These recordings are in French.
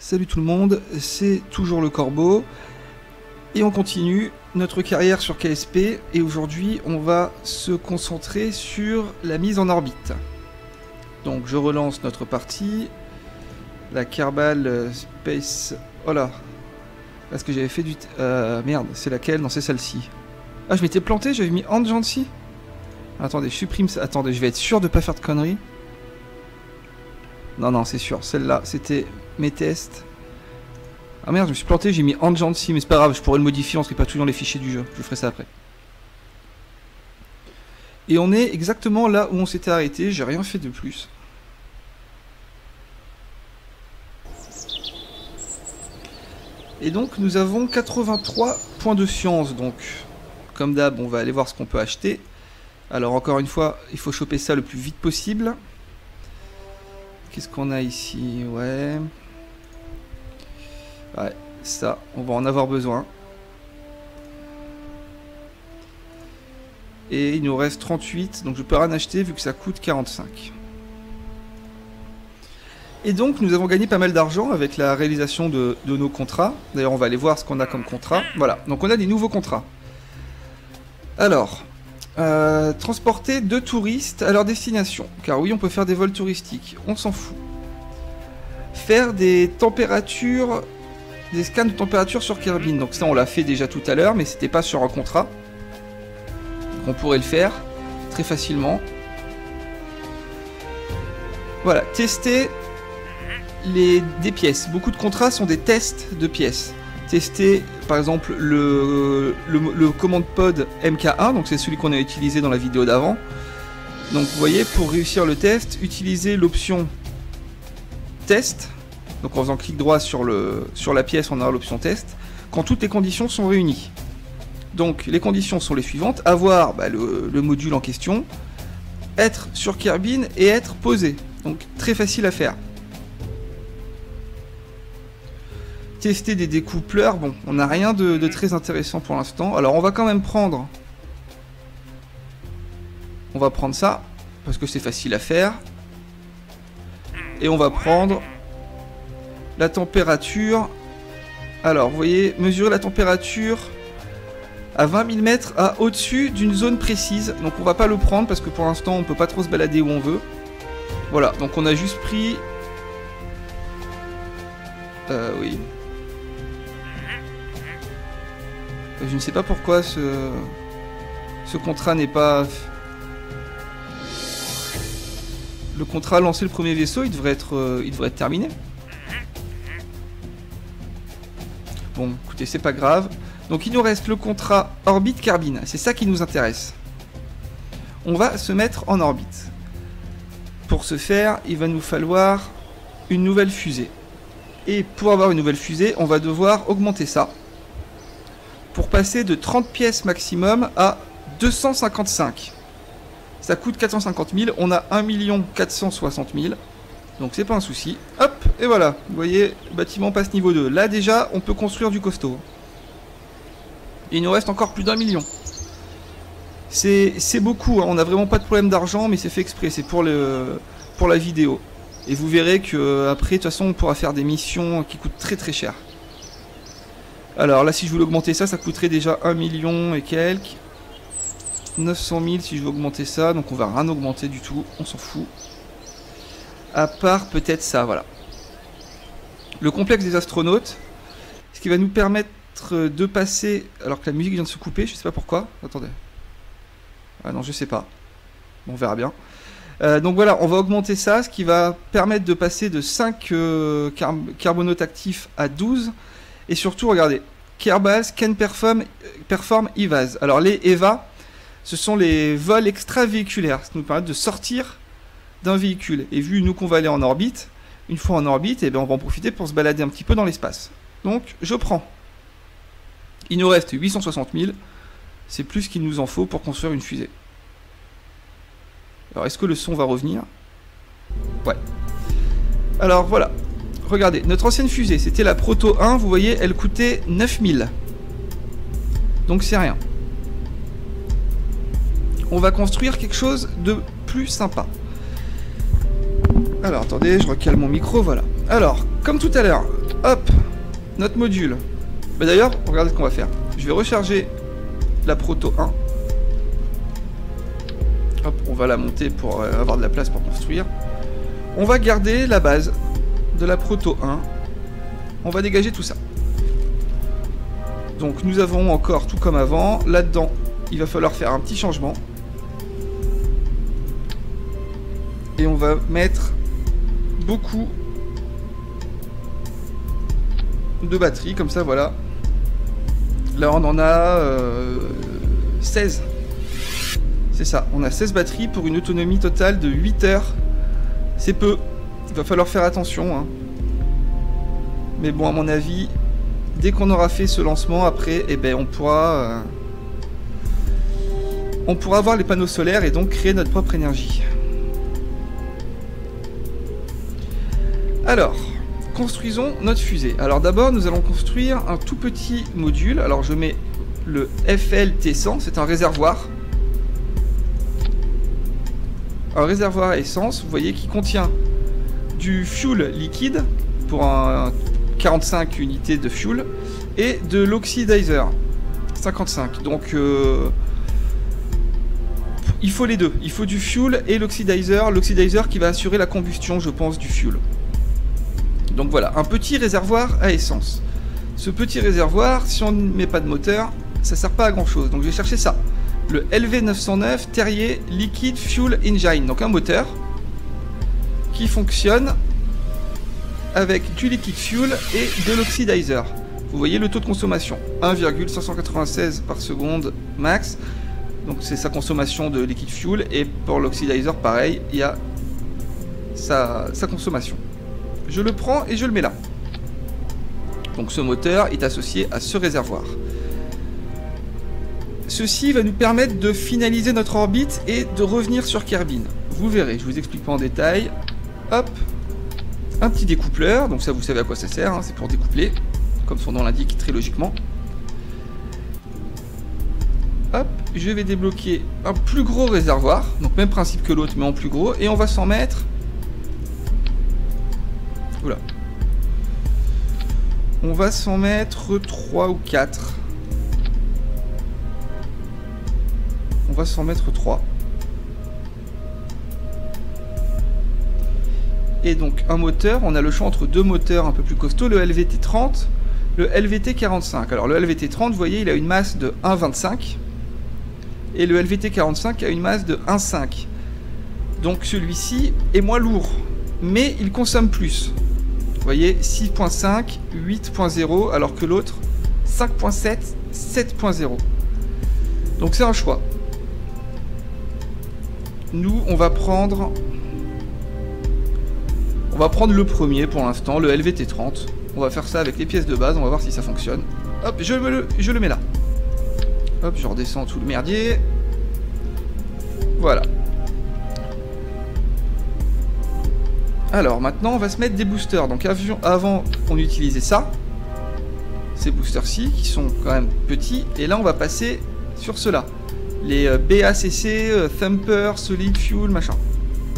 Salut tout le monde, c'est toujours le Corbeau et on continue notre carrière sur KSP et aujourd'hui on va se concentrer sur la mise en orbite. Donc je relance notre partie, la Kerbal Space... Oh là, parce que j'avais fait du... merde, c'est laquelle? Non, c'est celle-ci. Ah, je m'étais planté, j'avais mis Anjansi. Attendez, je supprime ça. Attendez, je vais être sûr de pas faire de conneries. Non, non, c'est sûr, celle-là, c'était mes tests. Ah merde, je me suis planté, j'ai mis Anjansi, mais c'est pas grave, je pourrais le modifier, on serait pas tout dans les fichiers du jeu. Je ferai ça après. Et on est exactement là où on s'était arrêté, j'ai rien fait de plus. Et donc nous avons 83 points de science, donc comme d'hab on va aller voir ce qu'on peut acheter. Alors encore une fois, il faut choper ça le plus vite possible. Qu'est-ce qu'on a ici? Ouais, ça, on va en avoir besoin. Et il nous reste 38, donc je peux rien acheter vu que ça coûte 45. Et donc nous avons gagné pas mal d'argent avec la réalisation de nos contrats. D'ailleurs on va aller voir ce qu'on a comme contrat. Voilà, donc on a des nouveaux contrats. Alors, transporter 2 touristes à leur destination. Car oui, on peut faire des vols touristiques, on s'en fout. Faire des températures, des scans de température sur Kerbin. Donc ça on l'a fait déjà tout à l'heure, mais c'était pas sur un contrat. Donc on pourrait le faire très facilement. Voilà, tester des pièces. Beaucoup de contrats sont des tests de pièces. Tester par exemple le commande pod MK1, donc c'est celui qu'on a utilisé dans la vidéo d'avant. Donc vous voyez, pour réussir le test, utilisez l'option test. Donc en faisant clic droit sur la pièce, on aura l'option test, quand toutes les conditions sont réunies. Donc les conditions sont les suivantes: avoir le module en question, être sur Kerbin et être posé. Donc très facile à faire. Tester des découpleurs, bon, on n'a rien de très intéressant pour l'instant. Alors on va quand même prendre... On va prendre ça, parce que c'est facile à faire. Et on va prendre la température. Alors, vous voyez, mesurer la température à 20 000 mètres au-dessus d'une zone précise. Donc on va pas le prendre, parce que pour l'instant on peut pas trop se balader où on veut. Voilà, donc on a juste pris... oui... Je ne sais pas pourquoi ce contrat n'est pas... Le contrat lancer le premier vaisseau, il devrait être terminé. Bon, écoutez, c'est pas grave. Donc il nous reste le contrat orbite Kerbin. C'est ça qui nous intéresse. On va se mettre en orbite. Pour ce faire, il va nous falloir une nouvelle fusée. Et pour avoir une nouvelle fusée, on va devoir augmenter ça. Pour passer de 30 pièces maximum à 255. Ça coûte 450 000, on a 1 460 000. Donc c'est pas un souci. Hop, et voilà. Vous voyez, le bâtiment passe niveau 2. Là déjà, on peut construire du costaud. Et il nous reste encore plus d'1 million. C'est beaucoup, hein. On n'a vraiment pas de problème d'argent, mais c'est fait exprès, c'est pour la vidéo. Et vous verrez que après, de toute façon, on pourra faire des missions qui coûtent très très cher. Alors là, si je voulais augmenter ça, ça coûterait déjà 1 million et quelques. 900 000 si je veux augmenter ça, donc on va rien augmenter du tout, on s'en fout. À part peut-être ça, voilà. Le complexe des astronautes, ce qui va nous permettre de passer... Alors que la musique vient de se couper, je sais pas pourquoi. Attendez. Ah non, je sais pas. Bon, on verra bien. Donc voilà, on va augmenter ça, ce qui va permettre de passer de 5 carbonautes actifs à 12. Et surtout, regardez, Kerbal Can Perform EVAs. Alors les EVA, ce sont les vols extravéhiculaires. Ça nous permet de sortir d'un véhicule. Et vu nous qu'on va aller en orbite, une fois en orbite, eh bien, on va en profiter pour se balader un petit peu dans l'espace. Donc je prends. Il nous reste 860 000. C'est plus qu'il nous en faut pour construire une fusée. Alors est-ce que le son va revenir? Ouais. Alors voilà. Regardez, notre ancienne fusée, c'était la Proto 1, vous voyez, elle coûtait 9000. Donc c'est rien. On va construire quelque chose de plus sympa. Alors attendez, je recale mon micro, voilà. Alors, comme tout à l'heure, hop, notre module. Bah d'ailleurs, regardez ce qu'on va faire. Je vais recharger la Proto 1. Hop, on va la monter pour avoir de la place pour construire. On va garder la base de la Proto 1. On va dégager tout ça. Donc nous avons encore tout comme avant. Là-dedans, il va falloir faire un petit changement. Et on va mettre beaucoup de batteries, comme ça, voilà. Là, on en a 16. C'est ça, on a 16 batteries pour une autonomie totale de 8 heures. C'est peu. Il va falloir faire attention, hein. Mais bon, à mon avis, dès qu'on aura fait ce lancement, après, eh ben, on pourra avoir les panneaux solaires et donc créer notre propre énergie. Alors, construisons notre fusée. Alors d'abord, nous allons construire un tout petit module. Alors je mets le FLT100, c'est un réservoir. Un réservoir à essence, vous voyez, qui contient du fuel liquide pour un 45 unités de fuel et de l'oxidizer 55. Donc il faut les deux. Il faut du fuel et l'oxidizer. L'oxidizer qui va assurer la combustion, je pense, du fuel. Donc voilà, un petit réservoir à essence. Ce petit réservoir, si on ne met pas de moteur, ça sert pas à grand chose. Donc je vais chercher ça. Le LV909 Terrier Liquid Fuel Engine. Donc un moteur qui fonctionne avec du liquid fuel et de l'oxidizer. Vous voyez le taux de consommation. 1,596 par seconde max. Donc c'est sa consommation de liquid fuel. Et pour l'oxidizer, pareil, il y a sa consommation. Je le prends et je le mets là. Donc ce moteur est associé à ce réservoir. Ceci va nous permettre de finaliser notre orbite et de revenir sur Kerbin. Vous verrez, je vous explique pas en détail. Hop, un petit découpleur, donc ça vous savez à quoi ça sert, hein, c'est pour découpler, comme son nom l'indique très logiquement. Hop, je vais débloquer un plus gros réservoir, donc même principe que l'autre mais en plus gros, et on va s'en mettre... Oula. On va s'en mettre 3 ou 4. On va s'en mettre 3. Et donc un moteur, on a le choix entre deux moteurs un peu plus costauds, le LVT30, le LVT45. Alors le LVT30, vous voyez, il a une masse de 1,25 et le LVT45 a une masse de 1,5. Donc celui-ci est moins lourd, mais il consomme plus. Vous voyez, 6.5, 8.0, alors que l'autre, 5.7, 7.0. Donc c'est un choix. Nous, on va prendre le premier pour l'instant, le LVT30. On va faire ça avec les pièces de base, on va voir si ça fonctionne. Hop, je le mets là. Hop, je redescends tout le merdier. Voilà. Alors maintenant on va se mettre des boosters. Donc avant on utilisait ça, ces boosters-ci qui sont quand même petits, et là on va passer sur ceux-là, les BACC, Thumper, Solid Fuel, machin.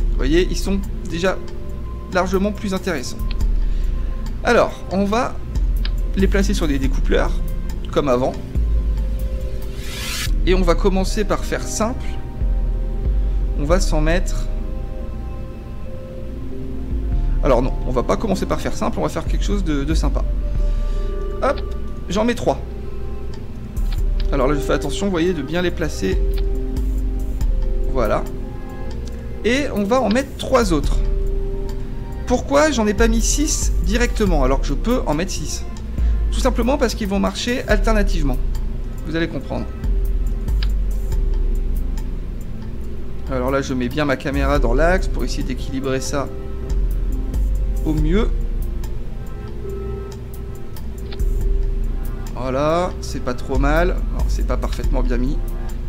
Vous voyez, ils sont déjà largement plus intéressants. Alors on va les placer sur des découpleurs comme avant, et on va commencer par faire simple. On va s'en mettre... Alors non, on va pas commencer par faire simple, on va faire quelque chose de sympa. Hop, j'en mets 3. Alors là je fais attention, vous voyez, de bien les placer. Voilà. Et on va en mettre 3 autres. Pourquoi j'en ai pas mis 6 directement alors que je peux en mettre 6? Tout simplement parce qu'ils vont marcher alternativement. Vous allez comprendre. Alors là je mets bien ma caméra dans l'axe pour essayer d'équilibrer ça au mieux. Voilà, c'est pas trop mal. Alors, c'est pas parfaitement bien mis.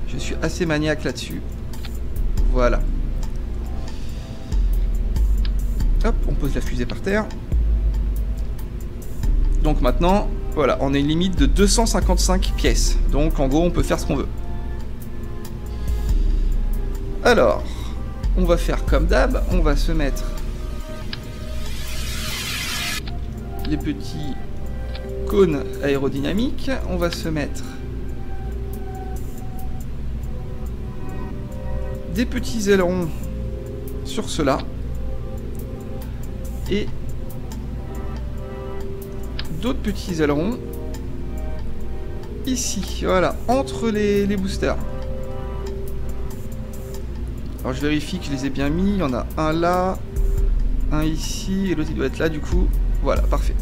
Je suis assez maniaque là-dessus. Voilà. Hop, on pose la fusée par terre. Donc maintenant, voilà, on a une limite de 255 pièces. Donc en gros, on peut faire ce qu'on veut. Alors, on va faire comme d'hab. On va se mettre les petits cônes aérodynamiques. On va se mettre des petits ailerons sur cela. Et d'autres petits ailerons ici, voilà, entre les boosters. Alors je vérifie que je les ai bien mis. Il y en a un là, un ici, et l'autre il doit être là du coup. Voilà, parfait.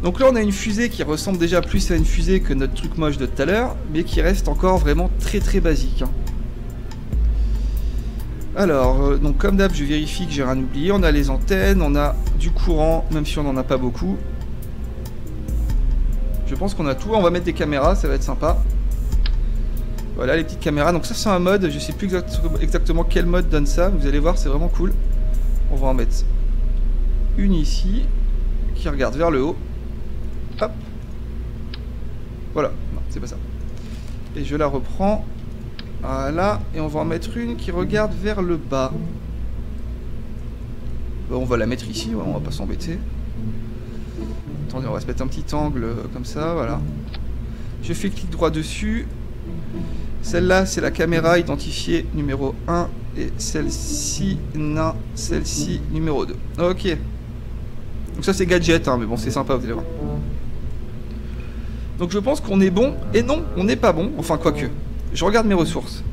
Donc là on a une fusée qui ressemble déjà plus à une fusée que notre truc moche de tout à l'heure, mais qui reste encore vraiment très très basique, hein. Alors, donc comme d'hab, je vérifie que j'ai rien oublié. On a les antennes, on a du courant, même si on n'en a pas beaucoup. Je pense qu'on a tout. On va mettre des caméras, ça va être sympa. Voilà, les petites caméras. Donc ça, c'est un mode. Je sais plus exactement quel mode donne ça. Vous allez voir, c'est vraiment cool. On va en mettre une ici, qui regarde vers le haut. Hop. Voilà, non, c'est pas ça. Et je la reprends. Voilà, et on va en mettre une qui regarde vers le bas. Bon, on va la mettre ici, ouais, on va pas s'embêter. Attendez, on va se mettre un petit angle comme ça, voilà. Je fais clic droit dessus. Celle-là, c'est la caméra identifiée numéro 1. Et celle-ci, non, celle-ci, numéro 2. Ok. Donc ça, c'est gadget, hein, mais bon, c'est sympa, vous allez voir. Donc je pense qu'on est bon. Et non, on n'est pas bon. Enfin, quoique. Je regarde mes ressources.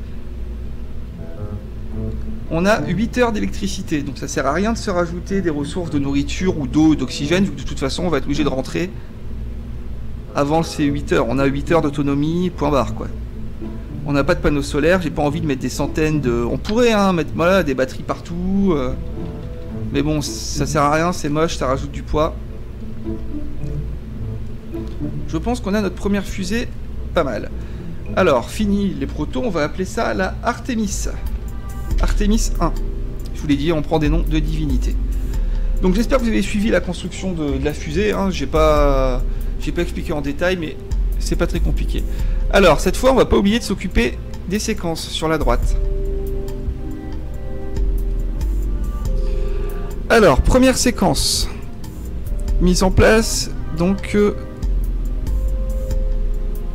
On a 8 heures d'électricité, donc ça sert à rien de se rajouter des ressources de nourriture ou d'eau, d'oxygène, vu que de toute façon on va être obligé de rentrer avant ces 8 heures. On a 8 heures d'autonomie, point barre quoi. On n'a pas de panneaux solaires, j'ai pas envie de mettre des centaines de... On pourrait hein, mettre voilà, des batteries partout, mais bon, ça sert à rien, c'est moche, ça rajoute du poids. Je pense qu'on a notre première fusée, pas mal. Alors, fini les protos, on va appeler ça la Artemis. Artemis 1. Je vous l'ai dit, on prend des noms de divinités. Donc j'espère que vous avez suivi la construction de la fusée. Hein. J'ai pas expliqué en détail, mais c'est pas très compliqué. Alors, cette fois, on va pas oublier de s'occuper des séquences sur la droite. Alors, première séquence. Mise en place, donc...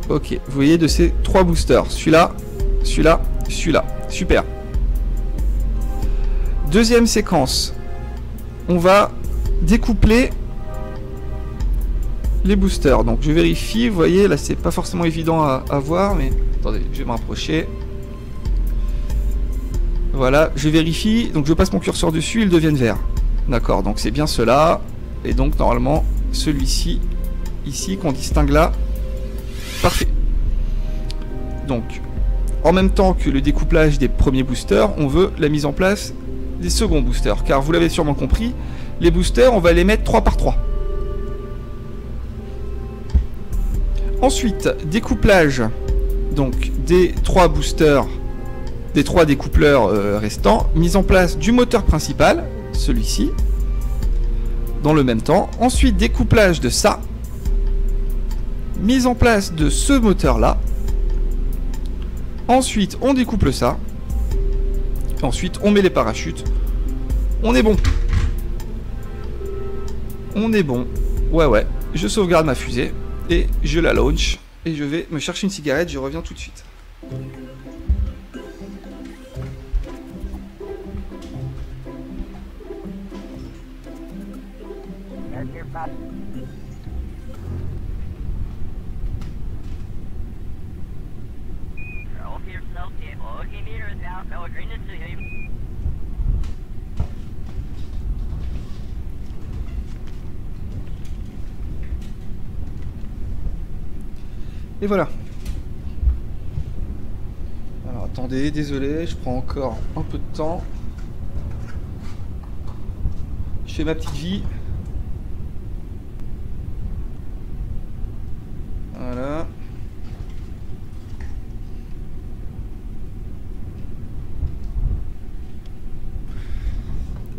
Ok, vous voyez de ces 3 boosters. Celui-là, celui-là, celui-là. Super. Deuxième séquence. On va découpler les boosters. Donc je vérifie, vous voyez, là c'est pas forcément évident à voir, mais... Attendez, je vais me rapprocher. Voilà, je vérifie. Donc je passe mon curseur dessus, ils deviennent verts. D'accord, donc c'est bien cela. Et donc normalement, celui-ci, ici, qu'on distingue là. Parfait. Donc, en même temps que le découplage des premiers boosters, on veut la mise en place des seconds boosters. Car vous l'avez sûrement compris, les boosters, on va les mettre 3 par 3. Ensuite, découplage donc des 3 boosters, des 3 découpleurs restants, mise en place du moteur principal, celui-ci, dans le même temps. Ensuite, découplage de ça. Mise en place de ce moteur là. Ensuite on découple ça. Ensuite on met les parachutes. On est bon. On est bon. Ouais. Je sauvegarde ma fusée. Et je la launch. Et je vais me chercher une cigarette. Je reviens tout de suite. Et voilà. Alors attendez, désolé, je prends encore un peu de temps. Je fais ma petite vie. Voilà.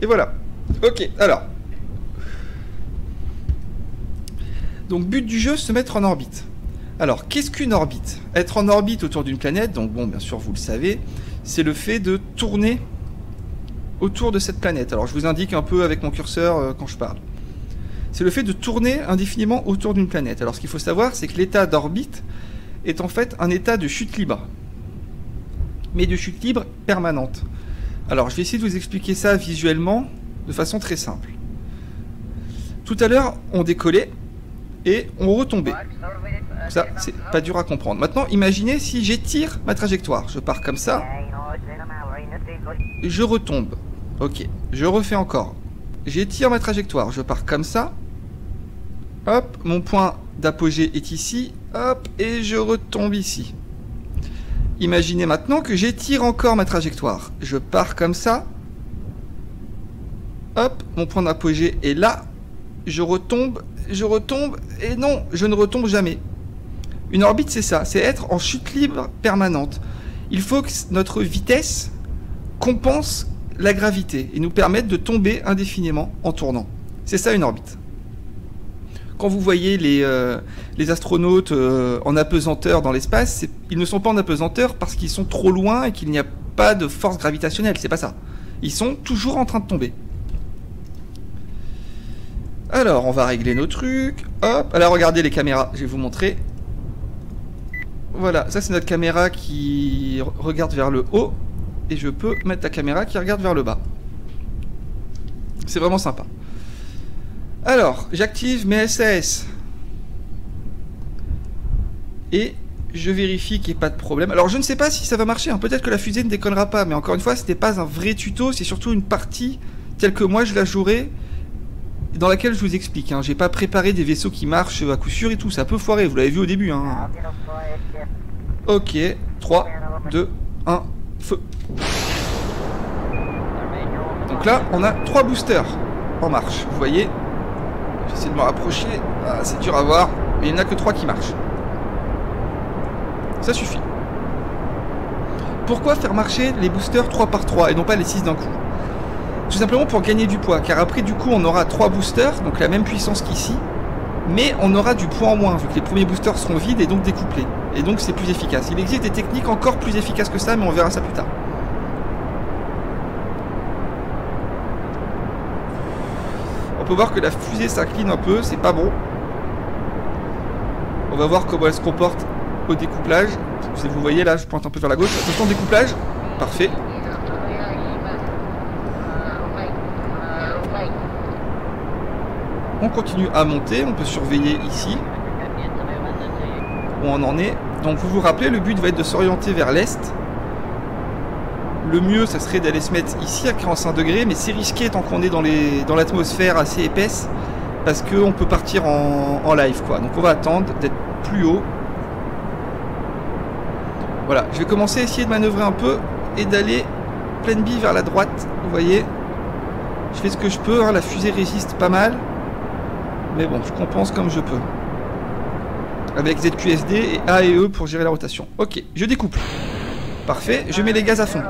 Et voilà. Ok, alors. Donc but du jeu, se mettre en orbite. Alors, qu'est-ce qu'une orbite? Être en orbite autour d'une planète, donc bon, bien sûr, vous le savez, c'est le fait de tourner autour de cette planète. Alors, je vous indique un peu avec mon curseur quand je parle. c'est le fait de tourner indéfiniment autour d'une planète. Alors ce qu'il faut savoir, c'est que l'état d'orbite est en fait un état de chute libre. Mais de chute libre permanente. Alors je vais essayer de vous expliquer ça visuellement de façon très simple. Tout à l'heure, on décollait et on retombait. Ça, c'est pas dur à comprendre. Maintenant, imaginez si j'étire ma trajectoire. Je pars comme ça. Je retombe. Ok, je refais encore. J'étire ma trajectoire. Je pars comme ça. Hop, mon point d'apogée est ici. Hop, et je retombe ici. Imaginez maintenant que j'étire encore ma trajectoire. Je pars comme ça. Hop, mon point d'apogée est là. Je retombe, et non, je ne retombe jamais. Une orbite, c'est ça, c'est être en chute libre permanente. Il faut que notre vitesse compense la gravité et nous permette de tomber indéfiniment en tournant. C'est ça une orbite. Quand vous voyez les astronautes en apesanteur dans l'espace, ils ne sont pas en apesanteur parce qu'ils sont trop loin et qu'il n'y a pas de force gravitationnelle, c'est pas ça. Ils sont toujours en train de tomber. Alors, on va régler nos trucs. Hop, alors regardez les caméras, je vais vous montrer. Voilà, ça c'est notre caméra qui regarde vers le haut. Et je peux mettre la caméra qui regarde vers le bas. C'est vraiment sympa. Alors, j'active mes SAS. Et je vérifie qu'il n'y ait pas de problème. Alors, je ne sais pas si ça va marcher. Hein. Peut-être que la fusée ne décollera pas. Mais encore une fois, ce n'était pas un vrai tuto. C'est surtout une partie telle que moi je la jouerai, dans laquelle je vous explique. Hein. J'ai pas préparé des vaisseaux qui marchent à coup sûr et tout. Ça peut foirer. Vous l'avez vu au début. Hein. Ok. 3, 2, 1, feu. Donc là, on a 3 boosters en marche. Vous voyez? J'essaie de me rapprocher. Ah, c'est dur à voir. Mais il n'y en a que 3 qui marchent. Ça suffit. Pourquoi faire marcher les boosters 3 par 3 et non pas les 6 d'un coup? Tout simplement pour gagner du poids. Car après, du coup, on aura 3 boosters, donc la même puissance qu'ici. Mais on aura du poids en moins, vu que les premiers boosters seront vides et donc découplés. Et donc c'est plus efficace. Il existe des techniques encore plus efficaces que ça, mais on verra ça plus tard. On peut voir que la fusée s'incline un peu, c'est pas bon. On va voir comment elle se comporte au découplage. Vous voyez là, je pointe un peu vers la gauche. Attention, découplage. Parfait. On continue à monter, on peut surveiller ici où on en est. Donc vous vous rappelez, le but va être de s'orienter vers l'est. Le mieux, ça serait d'aller se mettre ici à 45 degrés, mais c'est risqué tant qu'on est dans l'atmosphère assez épaisse, parce qu'on peut partir en live, quoi. Donc on va attendre d'être plus haut. Voilà, je vais commencer à essayer de manœuvrer un peu et d'aller pleine bille vers la droite. Vous voyez, je fais ce que je peux, hein. La fusée résiste pas mal. Mais bon, je compense comme je peux. Avec ZQSD et A et E pour gérer la rotation. Ok, je découple. Parfait, je mets les gaz à fond.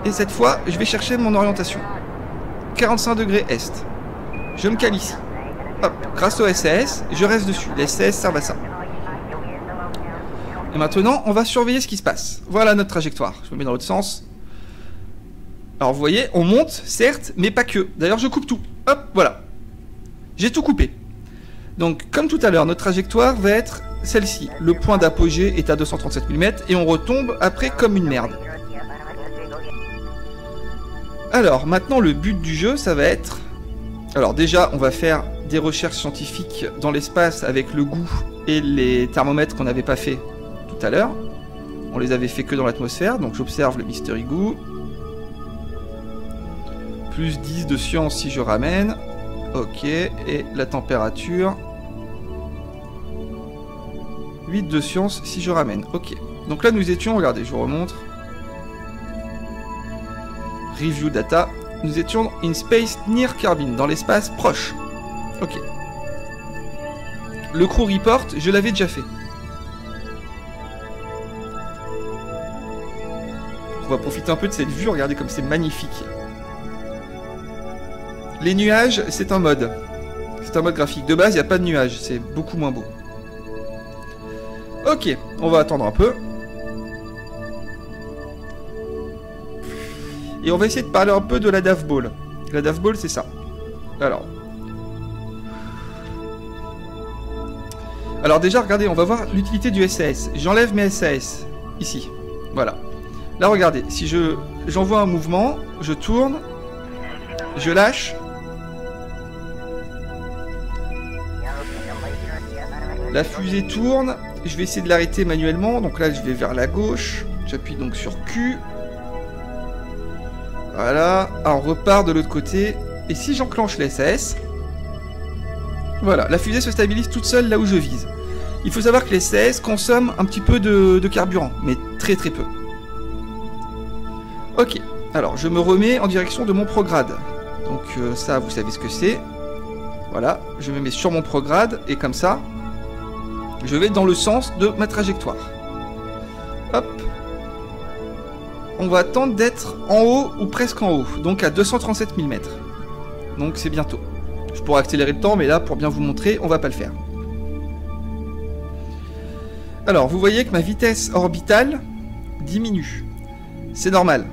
Et cette fois, je vais chercher mon orientation. 45 degrés est. Je me cale ici. Hop, grâce au SAS, je reste dessus. Les SAS servent à ça. Et maintenant, on va surveiller ce qui se passe. Voilà notre trajectoire. Je me mets dans l'autre sens. Alors vous voyez, on monte, certes, mais pas que. D'ailleurs, je coupe tout. Hop, voilà. J'ai tout coupé. Donc, comme tout à l'heure, notre trajectoire va être celle-ci. Le point d'apogée est à 237 mm et on retombe après comme une merde. Alors, maintenant, le but du jeu, ça va être... Alors déjà, on va faire des recherches scientifiques dans l'espace avec le goût et les thermomètres qu'on n'avait pas fait tout à l'heure. On les avait fait que dans l'atmosphère, donc j'observe le Mystery Goo. Plus 10 de science si je ramène. Ok, et la température. 8 de science si je ramène. Ok. Donc là nous étions, regardez, je vous remontre. Review data. Nous étions in space near Kerbin, dans l'espace proche. Ok. Le crew report, je l'avais déjà fait. On va profiter un peu de cette vue, regardez comme c'est magnifique. Les nuages, c'est un mode. C'est un mode graphique. De base, il n'y a pas de nuages. C'est beaucoup moins beau. Ok, on va attendre un peu. Et on va essayer de parler un peu de la DAF Ball. La DAF Ball, c'est ça. Alors, Alors déjà, regardez, on va voir l'utilité du SAS. J'enlève mes SAS, ici. Voilà. Là, regardez, si j'envoie un mouvement, je tourne, je lâche. La fusée tourne, je vais essayer de l'arrêter manuellement, donc là je vais vers la gauche, j'appuie donc sur Q. Voilà, on repart de l'autre côté, et si j'enclenche les SAS, voilà, la fusée se stabilise toute seule là où je vise. Il faut savoir que les SAS consomment un petit peu de carburant, mais très très peu. Ok, alors je me remets en direction de mon prograde. Donc ça, vous savez ce que c'est. Voilà, je me mets sur mon prograde, et comme ça, je vais dans le sens de ma trajectoire. Hop. On va attendre d'être en haut ou presque en haut, donc à 237 000 mètres. Donc c'est bientôt. Je pourrais accélérer le temps, mais là, pour bien vous montrer, on va pas le faire. Alors, vous voyez que ma vitesse orbitale diminue. C'est normal.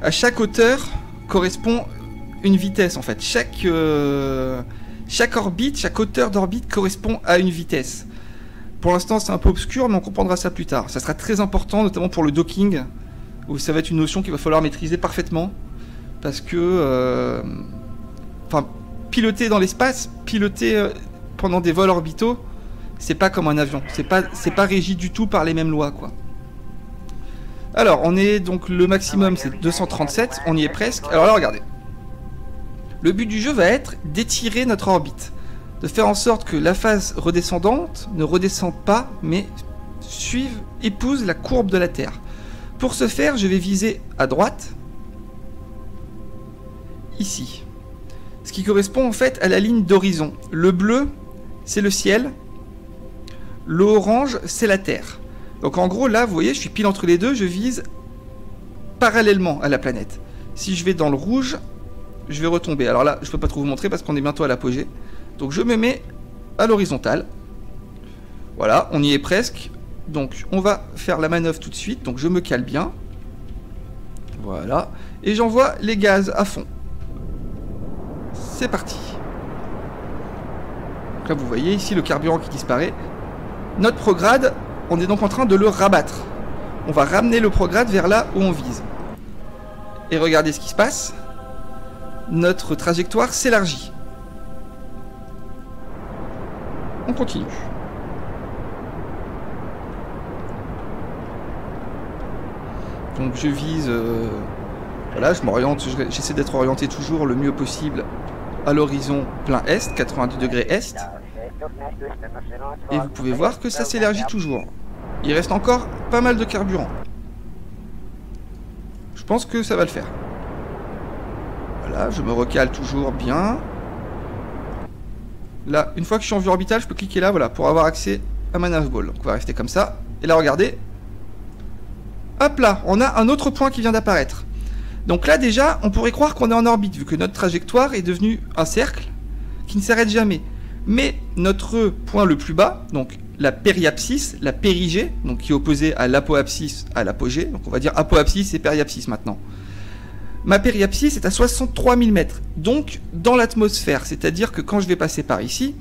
À chaque hauteur correspond une vitesse, en fait. Chaque orbite, chaque hauteur d'orbite correspond à une vitesse. Pour l'instant, c'est un peu obscur, mais on comprendra ça plus tard. Ça sera très important, notamment pour le docking, où ça va être une notion qu'il va falloir maîtriser parfaitement, parce que... Enfin, piloter dans l'espace, piloter pendant des vols orbitaux, c'est pas comme un avion. C'est pas régi du tout par les mêmes lois, quoi. Alors, on est donc... Le maximum, c'est 237, on y est presque. Alors là, regardez. Le but du jeu va être d'étirer notre orbite. De faire en sorte que la phase redescendante ne redescende pas, mais épouse la courbe de la Terre. Pour ce faire, je vais viser à droite, ici. Ce qui correspond en fait à la ligne d'horizon. Le bleu, c'est le ciel. Le orange, c'est la Terre. Donc en gros, là, vous voyez, je suis pile entre les deux, je vise parallèlement à la planète. Si je vais dans le rouge, je vais retomber. Alors là, je peux pas trop vous montrer parce qu'on est bientôt à l'apogée. Donc je me mets à l'horizontale. Voilà, on y est presque. Donc on va faire la manœuvre tout de suite. Donc je me cale bien. Voilà. Et j'envoie les gaz à fond. C'est parti. Donc là vous voyez ici le carburant qui disparaît. Notre prograde, on est donc en train de le rabattre. On va ramener le prograde vers là où on vise. Et regardez ce qui se passe. Notre trajectoire s'élargit. On continue. Donc je vise... voilà, je m'oriente, j'essaie d'être orienté toujours le mieux possible à l'horizon plein est, 90 degrés est. Et vous pouvez voir que ça s'élargit toujours. Il reste encore pas mal de carburant. Je pense que ça va le faire. Voilà, je me recale toujours bien. Là, une fois que je suis en vue orbitale, je peux cliquer là, voilà, pour avoir accès à ma navball. Donc on va rester comme ça. Et là, regardez. Hop là, on a un autre point qui vient d'apparaître. Donc là, déjà, on pourrait croire qu'on est en orbite, vu que notre trajectoire est devenue un cercle qui ne s'arrête jamais. Mais notre point le plus bas, donc la périapsis, la périgée, donc qui est opposée à l'apoapsis, à l'apogée. Donc on va dire apoapsis et périapsis maintenant. Ma périapsis est à 63 000 mètres, donc dans l'atmosphère. C'est-à-dire que quand je vais passer par ici,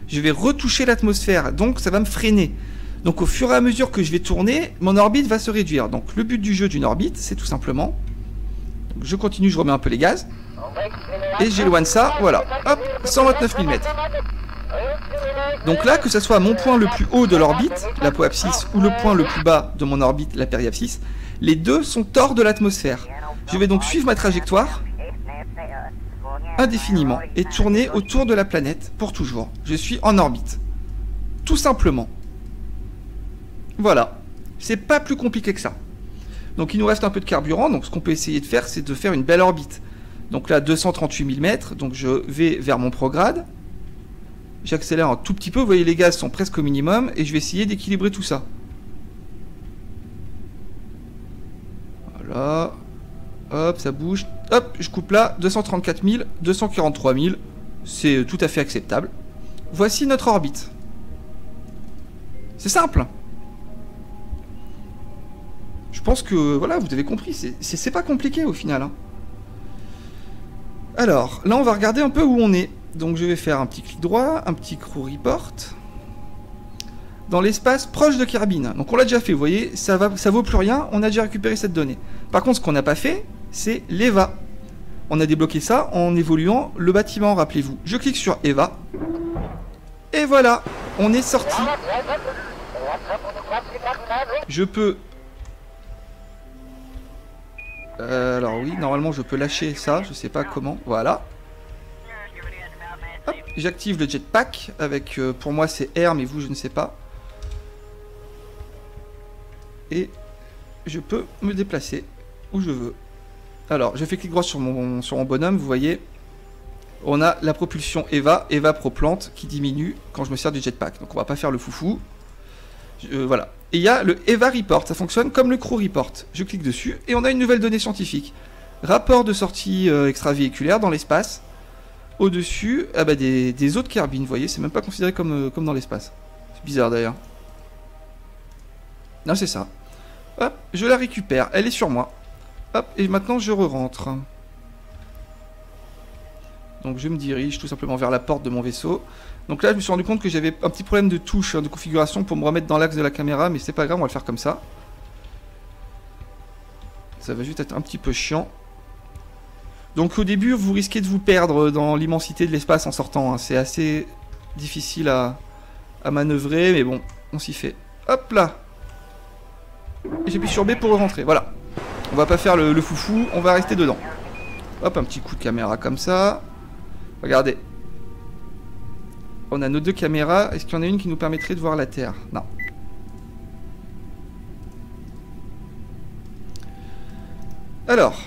je vais retoucher l'atmosphère, donc ça va me freiner. Donc au fur et à mesure que je vais tourner, mon orbite va se réduire. Donc le but du jeu d'une orbite, c'est tout simplement... Donc, je continue, je remets un peu les gaz. Et j'éloigne ça, voilà. Hop, 129 000 mètres. Donc là, que ce soit mon point le plus haut de l'orbite, l'apoapsis, ou le point le plus bas de mon orbite, la périapsis, les deux sont hors de l'atmosphère. Je vais donc suivre ma trajectoire indéfiniment et tourner autour de la planète pour toujours. Je suis en orbite. Tout simplement. Voilà. C'est pas plus compliqué que ça. Donc il nous reste un peu de carburant. Donc ce qu'on peut essayer de faire, c'est de faire une belle orbite. Donc là, 238 000 mètres. Donc je vais vers mon prograde. J'accélère un tout petit peu. Vous voyez, les gaz sont presque au minimum. Et je vais essayer d'équilibrer tout ça. Voilà. Hop, ça bouge. Hop, je coupe là. 234 000, 243 000. C'est tout à fait acceptable. Voici notre orbite. C'est simple. Je pense que, voilà, vous avez compris. C'est pas compliqué au final. Hein. Alors, là, on va regarder un peu où on est. Donc, je vais faire un petit clic droit, un petit crew report. dans l'espace proche de Kerbin. Donc on l'a déjà fait, vous voyez, ça vaut plus rien, on a déjà récupéré cette donnée. Par contre, ce qu'on n'a pas fait, c'est l'EVA. On a débloqué ça en évoluant le bâtiment, rappelez-vous. Je clique sur EVA. Et voilà, on est sorti. Je peux... alors oui, normalement je peux lâcher ça, je sais pas comment, voilà. Hop, j'active le jetpack avec, pour moi c'est R, mais vous je ne sais pas. Et je peux me déplacer où je veux. Alors, je fais clic droit sur mon bonhomme, vous voyez, on a la propulsion EVA, EVA Pro-Plante, qui diminue quand je me sers du jetpack. Donc on va pas faire le foufou. Voilà. Et il y a le EVA Report, ça fonctionne comme le Crew Report. Je clique dessus et on a une nouvelle donnée scientifique. Rapport de sortie extravéhiculaire dans l'espace. Au-dessus des eaux de Kerbin, vous voyez, c'est même pas considéré comme dans l'espace. C'est bizarre d'ailleurs. Non, c'est ça. Hop, je la récupère, elle est sur moi. Hop, et maintenant je re-rentre. Donc je me dirige tout simplement vers la porte de mon vaisseau. Donc là je me suis rendu compte que j'avais un petit problème de touche, de configuration pour me remettre dans l'axe de la caméra, mais c'est pas grave, on va le faire comme ça. Ça va juste être un petit peu chiant. Donc au début vous risquez de vous perdre dans l'immensité de l'espace en sortant, hein. C'est assez difficile à manœuvrer, mais bon, on s'y fait. Hop là. Et j'appuie sur B pour rentrer, voilà. On va pas faire le foufou, on va rester dedans. Hop, un petit coup de caméra comme ça. Regardez. On a nos deux caméras. Est-ce qu'il y en a une qui nous permettrait de voir la Terre? Non. Alors.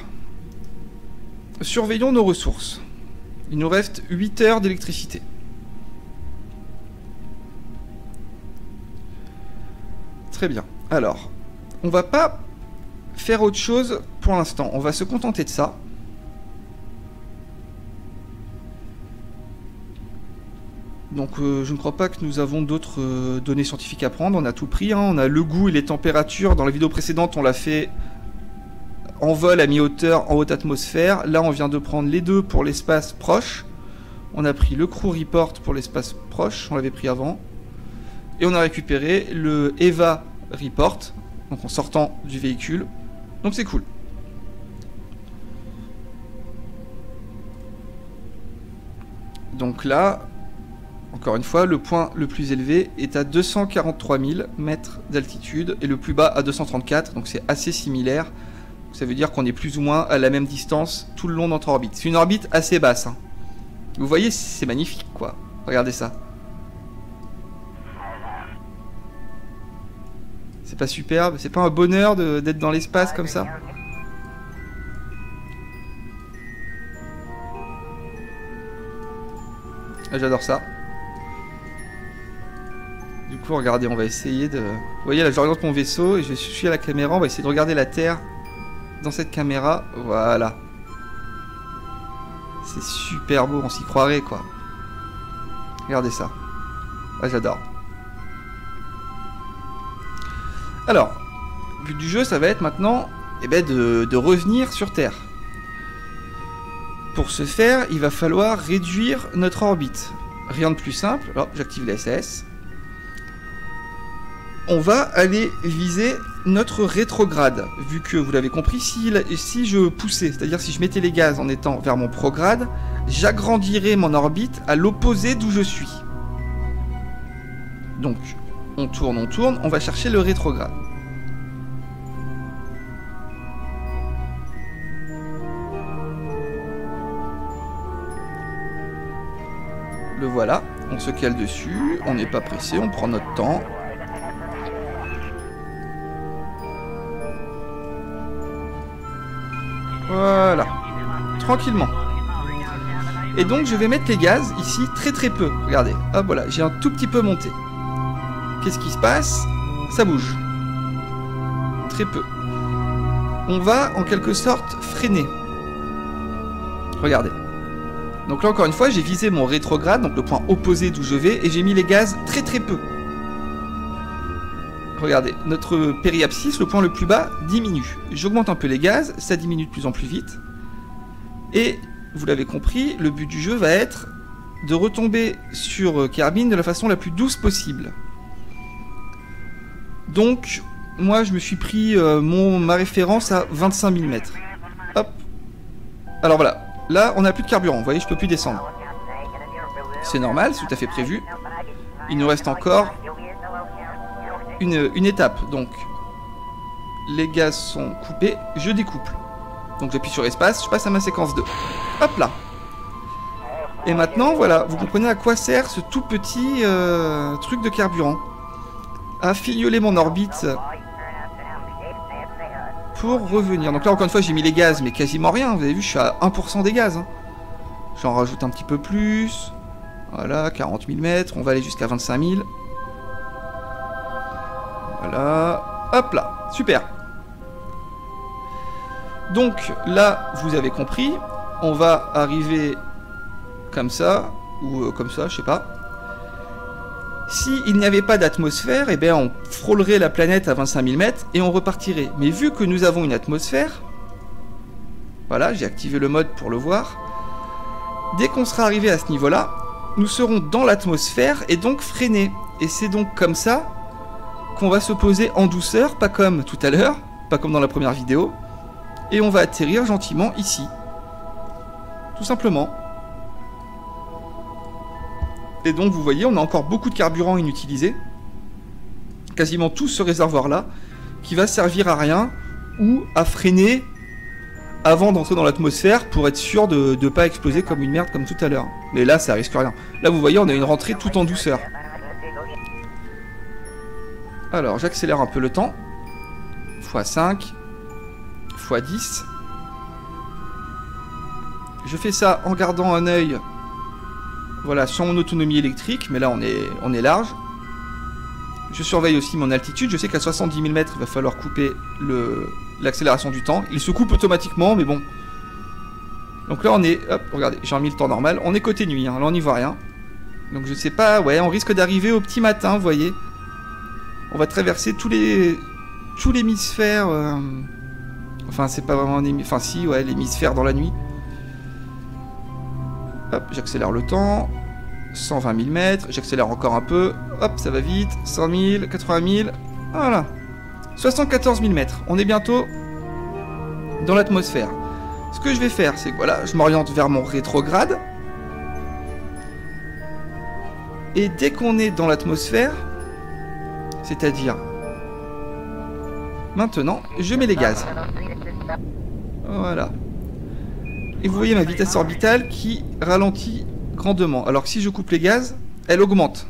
Surveillons nos ressources. Il nous reste 8 heures d'électricité. Très bien. Alors, on va pas faire autre chose pour l'instant. On va se contenter de ça. Donc je ne crois pas que nous avons d'autres données scientifiques à prendre. On a tout pris, hein. On a le goût et les températures. Dans la vidéo précédente, on l'a fait en vol à mi-hauteur, en haute atmosphère. Là, on vient de prendre les deux pour l'espace proche. On a pris le Crew Report pour l'espace proche. On l'avait pris avant. Et on a récupéré le EVA Report, donc en sortant du véhicule. Donc c'est cool. Donc là, encore une fois, le point le plus élevé est à 243 000 mètres d'altitude et le plus bas à 234, donc c'est assez similaire. Ça veut dire qu'on est plus ou moins à la même distance tout le long de notre orbite. C'est une orbite assez basse, hein. Vous voyez, c'est magnifique, quoi. Regardez ça. C'est pas superbe? C'est pas un bonheur d'être dans l'espace comme ça? Ah, j'adore ça. Du coup, regardez, on va essayer de... Vous voyez, là, j'oriente mon vaisseau et je suis à la caméra. On va essayer de regarder la Terre dans cette caméra. Voilà. C'est super beau, on s'y croirait, quoi. Regardez ça. Ah, j'adore. Alors, le but du jeu, ça va être maintenant de revenir sur Terre. Pour ce faire, il va falloir réduire notre orbite. Rien de plus simple. Alors, j'active la SAS. On va aller viser notre rétrograde. Vu que, vous l'avez compris, si je poussais, c'est-à-dire si je mettais les gaz en étant vers mon prograde, j'agrandirais mon orbite à l'opposé d'où je suis. Donc, on tourne, on va chercher le rétrograde. Le voilà, on se cale dessus, on n'est pas pressé, on prend notre temps. Voilà, tranquillement. Et donc je vais mettre les gaz ici très peu. Regardez, hop voilà, j'ai un tout petit peu monté. Qu'est-ce qui se passe? Ça bouge. Très peu. On va en quelque sorte freiner. Regardez. Donc là encore une fois, j'ai visé mon rétrograde, donc le point opposé d'où je vais, et j'ai mis les gaz très peu. Regardez, notre périapsis, le point le plus bas, diminue. J'augmente un peu les gaz, ça diminue de plus en plus vite. Et, vous l'avez compris, le but du jeu va être de retomber sur Kerbin de la façon la plus douce possible. Donc, moi, je me suis pris ma référence à 25 000 mètres. Hop. Alors voilà. Là, on n'a plus de carburant. Vous voyez, je peux plus descendre. C'est normal, c'est tout à fait prévu. Il nous reste encore une étape. Donc, les gaz sont coupés. Je découple. Donc, j'appuie sur espace. Je passe à ma séquence 2. Hop là. Et maintenant, voilà. Vous comprenez à quoi sert ce tout petit truc de carburant. À fignoler mon orbite pour revenir. Donc là, encore une fois, j'ai mis les gaz, mais quasiment rien. Vous avez vu, je suis à 1% des gaz. Hein. J'en rajoute un petit peu plus. Voilà, 40 000 mètres. On va aller jusqu'à 25 000. Voilà. Hop là. Super. Donc là, vous avez compris. On va arriver comme ça. Ou comme ça, je sais pas. S'il n'y avait pas d'atmosphère, eh bien on frôlerait la planète à 25 000 mètres et on repartirait. Mais vu que nous avons une atmosphère, voilà, j'ai activé le mode pour le voir, dès qu'on sera arrivé à ce niveau-là, nous serons dans l'atmosphère et donc freinés. Et c'est donc comme ça qu'on va se poser en douceur, pas comme tout à l'heure, pas comme dans la première vidéo, et on va atterrir gentiment ici. Tout simplement. Et donc vous voyez, on a encore beaucoup de carburant inutilisé. Quasiment tout ce réservoir-là, qui va servir à rien ou à freiner avant d'entrer dans l'atmosphère pour être sûr de ne pas exploser comme une merde comme tout à l'heure. Mais là, ça risque rien. Là, vous voyez, on a une rentrée tout en douceur. Alors, j'accélère un peu le temps. x5, x10. Je fais ça en gardant un œil... Voilà, sur mon autonomie électrique, mais là on est large. Je surveille aussi mon altitude, je sais qu'à 70 000 mètres, il va falloir couper l'accélération du temps. Il se coupe automatiquement, mais bon. Donc là on est, hop, regardez, j'ai remis le temps normal. On est côté nuit, hein, là on n'y voit rien. Donc je sais pas, ouais, on risque d'arriver au petit matin, vous voyez. On va traverser tout l'hémisphère. Enfin, c'est pas vraiment un hémisphère, enfin si, ouais, l'hémisphère dans la nuit. Hop, j'accélère le temps. 120 000 mètres. J'accélère encore un peu. Hop, ça va vite. 100 000, 80 000. Voilà. 74 000 mètres. On est bientôt dans l'atmosphère. Ce que je vais faire, c'est que voilà, je m'oriente vers mon rétrograde. Et dès qu'on est dans l'atmosphère, c'est-à-dire maintenant, je mets les gaz. Voilà. Et vous voyez ma vitesse orbitale qui ralentit grandement. Alors que si je coupe les gaz, elle augmente.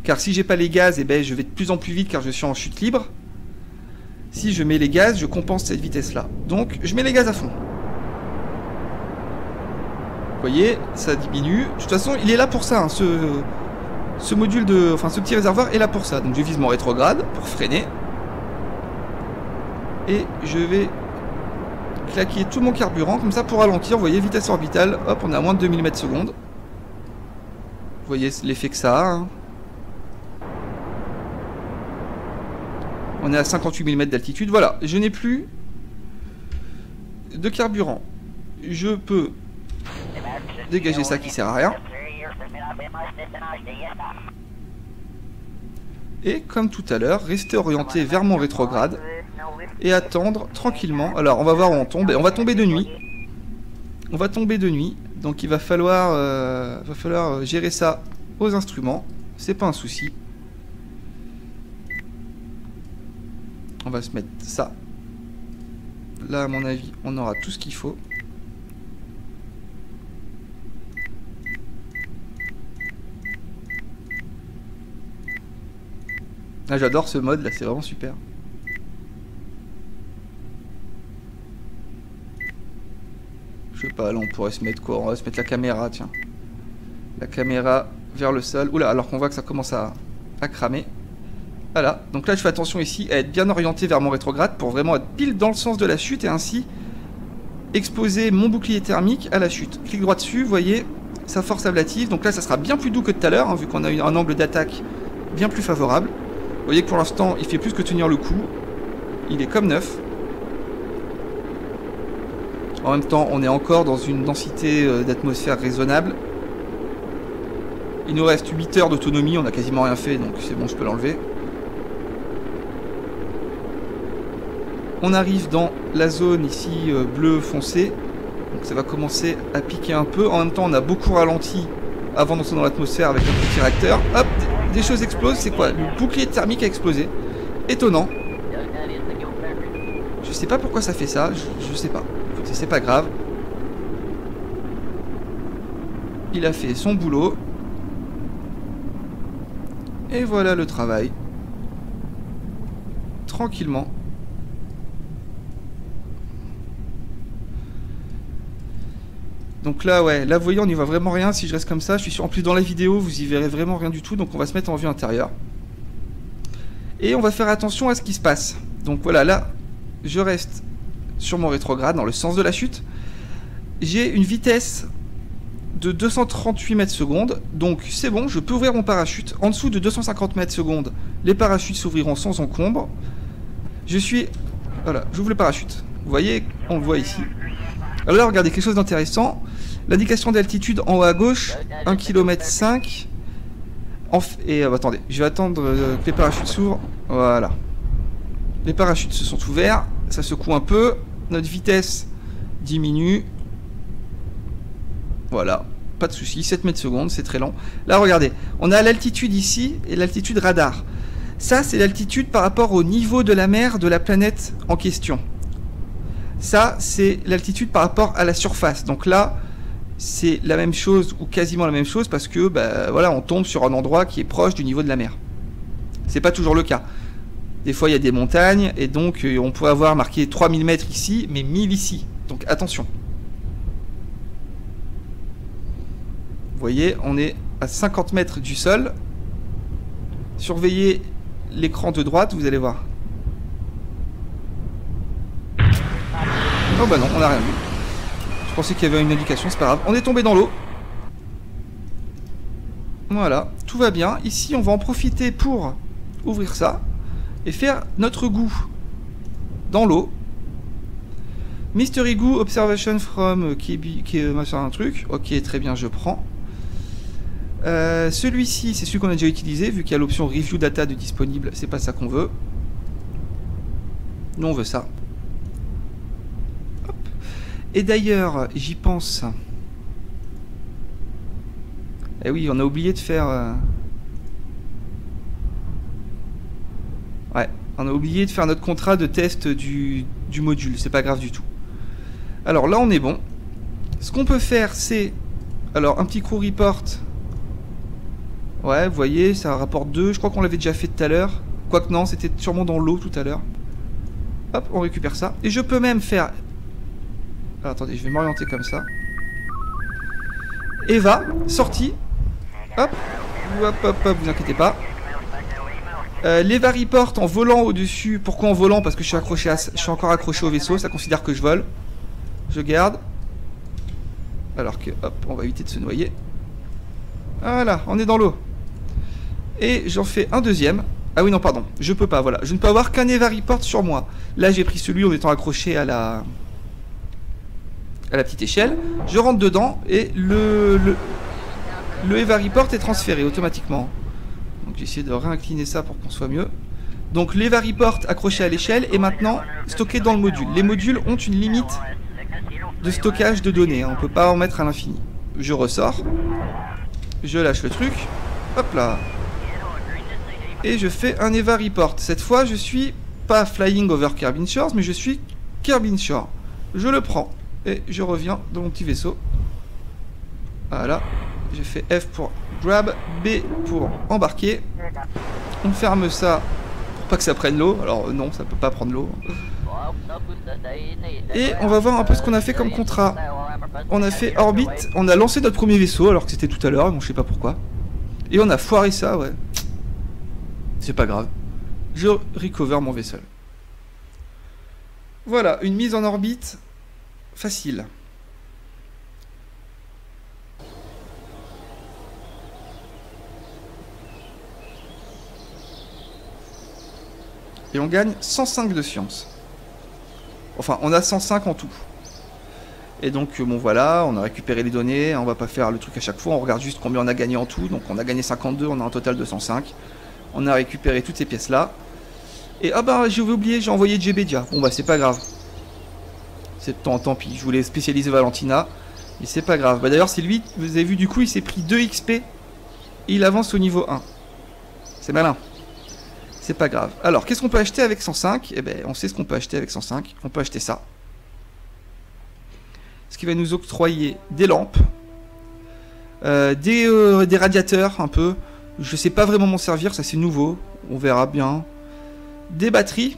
Car si j'ai pas les gaz, eh ben, je vais de plus en plus vite car je suis en chute libre. Si je mets les gaz, je compense cette vitesse-là. Donc, je mets les gaz à fond. Vous voyez, ça diminue. De toute façon, il est là pour ça. Hein, ce module de... Enfin, ce petit réservoir est là pour ça. Donc, je vise mon rétrograde pour freiner. Et je vais... claquer tout mon carburant, comme ça pour ralentir, vous voyez, vitesse orbitale, hop, on est à moins de 2000 mètres secondes. Vous voyez l'effet que ça a. Hein. On est à 58 000 mètres d'altitude, voilà, je n'ai plus de carburant. Je peux dégager ça qui sert à rien. Et comme tout à l'heure, rester orienté vers mon rétrograde. Et attendre tranquillement. Alors on va voir où on tombe. Et on va tomber de nuit. On va tomber de nuit. Donc il va falloir gérer ça aux instruments. C'est pas un souci. On va se mettre ça. Là à mon avis on aura tout ce qu'il faut. Ah, j'adore ce mode là, c'est vraiment super. Je sais pas, là on pourrait se mettre quoi? On va se mettre la caméra, tiens. La caméra vers le sol. Oula, alors qu'on voit que ça commence à cramer. Voilà, donc là je fais attention ici à être bien orienté vers mon rétrograde pour vraiment être pile dans le sens de la chute et ainsi exposer mon bouclier thermique à la chute. Clic droit dessus, vous voyez, sa force ablative. Donc là ça sera bien plus doux que tout à l'heure, hein, vu qu'on a eu un angle d'attaque bien plus favorable. Vous voyez que pour l'instant il fait plus que tenir le coup. Il est comme neuf. En même temps, on est encore dans une densité d'atmosphère raisonnable. Il nous reste 8 heures d'autonomie, on n'a quasiment rien fait, donc c'est bon, je peux l'enlever. On arrive dans la zone ici bleu foncé. Donc ça va commencer à piquer un peu. En même temps, on a beaucoup ralenti avant d'entrer dans l'atmosphère avec notre petit réacteur. Hop, des choses explosent. C'est quoi? Le bouclier thermique a explosé. Étonnant. Je sais pas pourquoi ça fait ça. Je sais pas. Écoutez, c'est pas grave. Il a fait son boulot. Et voilà le travail. Tranquillement. Donc là, ouais, là vous voyez, on n'y voit vraiment rien. Si je reste comme ça, je suis sûr. En plus, dans la vidéo, vous y verrez vraiment rien du tout. Donc on va se mettre en vue intérieure. Et on va faire attention à ce qui se passe. Donc voilà, là, je reste sur mon rétrograde, dans le sens de la chute. J'ai une vitesse de 238 mètres secondes. Donc c'est bon, je peux ouvrir mon parachute. En dessous de 250 mètres secondes, les parachutes s'ouvriront sans encombre. Je suis... Voilà, j'ouvre le parachute. Vous voyez, on le voit ici. Alors là, regardez, quelque chose d'intéressant. L'indication d'altitude en haut à gauche, 1,5 km. Et attendez, je vais attendre que les parachutes s'ouvrent. Voilà. Les parachutes se sont ouverts. Ça secoue un peu. Notre vitesse diminue. Voilà. Pas de souci. 7 mètres secondes, c'est très lent. Là, regardez. On a l'altitude ici et l'altitude radar. Ça, c'est l'altitude par rapport au niveau de la mer de la planète en question. Ça, c'est l'altitude par rapport à la surface. Donc là, c'est la même chose ou quasiment la même chose parce que bah, voilà, on tombe sur un endroit qui est proche du niveau de la mer. C'est pas toujours le cas. Des fois, il y a des montagnes et donc on peut avoir marqué 3000 mètres ici, mais 1000 ici. Donc attention. Vous voyez, on est à 50 mètres du sol. Surveillez l'écran de droite, vous allez voir. Oh bah non, on n'a rien vu. Je pensais qu'il y avait une indication, c'est pas grave. On est tombé dans l'eau. Voilà, tout va bien. Ici, on va en profiter pour ouvrir ça et faire notre goût dans l'eau. Mystery Goo Observation from qui est machin un truc. Ok, très bien, je prends. Celui-ci, c'est celui qu'on a déjà utilisé, vu qu'il y a l'option Review Data de disponible, c'est pas ça qu'on veut. Nous, on veut ça. Hop. Et d'ailleurs, j'y pense. Eh oui, on a oublié de faire... Ouais, on a oublié de faire notre contrat de test du module, c'est pas grave du tout. Alors là, on est bon. Ce qu'on peut faire, c'est... Alors, un petit crew report... Ouais, vous voyez, ça rapporte 2. Je crois qu'on l'avait déjà fait tout à l'heure. Quoique non, c'était sûrement dans l'eau tout à l'heure. Hop, on récupère ça. Et je peux même faire... Alors, attendez, je vais m'orienter comme ça. Eva, sortie. Hop, hop, hop, hop, vous inquiétez pas. L'Eva report en volant au-dessus. Pourquoi en volant? Parce que je suis accroché à... je suis encore accroché au vaisseau, ça considère que je vole. Je garde. Alors que, hop, on va éviter de se noyer. Voilà, on est dans l'eau. Et j'en fais un deuxième. Ah oui, non, pardon, je peux pas, voilà. Je ne peux avoir qu'un Eva Report sur moi. Là, j'ai pris celui en étant accroché à la petite échelle. Je rentre dedans et le Eva Report est transféré automatiquement. Donc, j'ai essayé de réincliner ça pour qu'on soit mieux. Donc, l'Eva Report accroché à l'échelle est maintenant stocké dans le module. Les modules ont une limite de stockage de données. On ne peut pas en mettre à l'infini. Je ressors. Je lâche le truc. Hop là. Et je fais un Eva Report. Cette fois, je suis pas Flying over Kerbin Shores, mais je suis Kerbin Shore. Je le prends. Et je reviens dans mon petit vaisseau. Voilà. J'ai fait F pour grab, B pour embarquer. On ferme ça pour pas que ça prenne l'eau. Alors non, ça peut pas prendre l'eau. Et on va voir un peu ce qu'on a fait comme contrat. On a fait orbite, on a lancé notre premier vaisseau alors que c'était tout à l'heure, bon je sais pas pourquoi. Et on a foiré ça, ouais. C'est pas grave. Je recover mon vaisseau. Voilà, une mise en orbite facile. Et on gagne 105 de science. Enfin, on a 105 en tout. Et donc, bon voilà, on a récupéré les données. On va pas faire le truc à chaque fois. On regarde juste combien on a gagné en tout. Donc, on a gagné 52, on a un total de 105. On a récupéré toutes ces pièces-là. Et ah bah j'ai oublié, j'ai envoyé Djebedia. Bon bah c'est pas grave. Tant pis, je voulais spécialiser Valentina. Mais c'est pas grave. Bah d'ailleurs c'est lui, vous avez vu du coup il s'est pris 2 XP. Et il avance au niveau 1. C'est malin. C'est pas grave. Alors qu'est-ce qu'on peut acheter avec 105? Eh ben on sait ce qu'on peut acheter avec 105. On peut acheter ça. Ce qui va nous octroyer des lampes. Des radiateurs un peu. Je sais pas vraiment m'en servir, ça c'est nouveau. On verra bien. Des batteries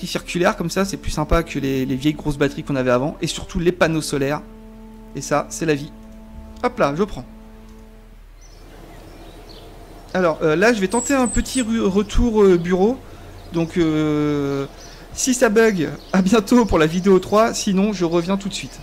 circulaires comme ça, c'est plus sympa que les vieilles grosses batteries qu'on avait avant. Et surtout les panneaux solaires. Et ça, c'est la vie. Hop là, je prends. Alors là, je vais tenter un petit retour bureau. Donc si ça bug, à bientôt pour la vidéo 3. Sinon, je reviens tout de suite.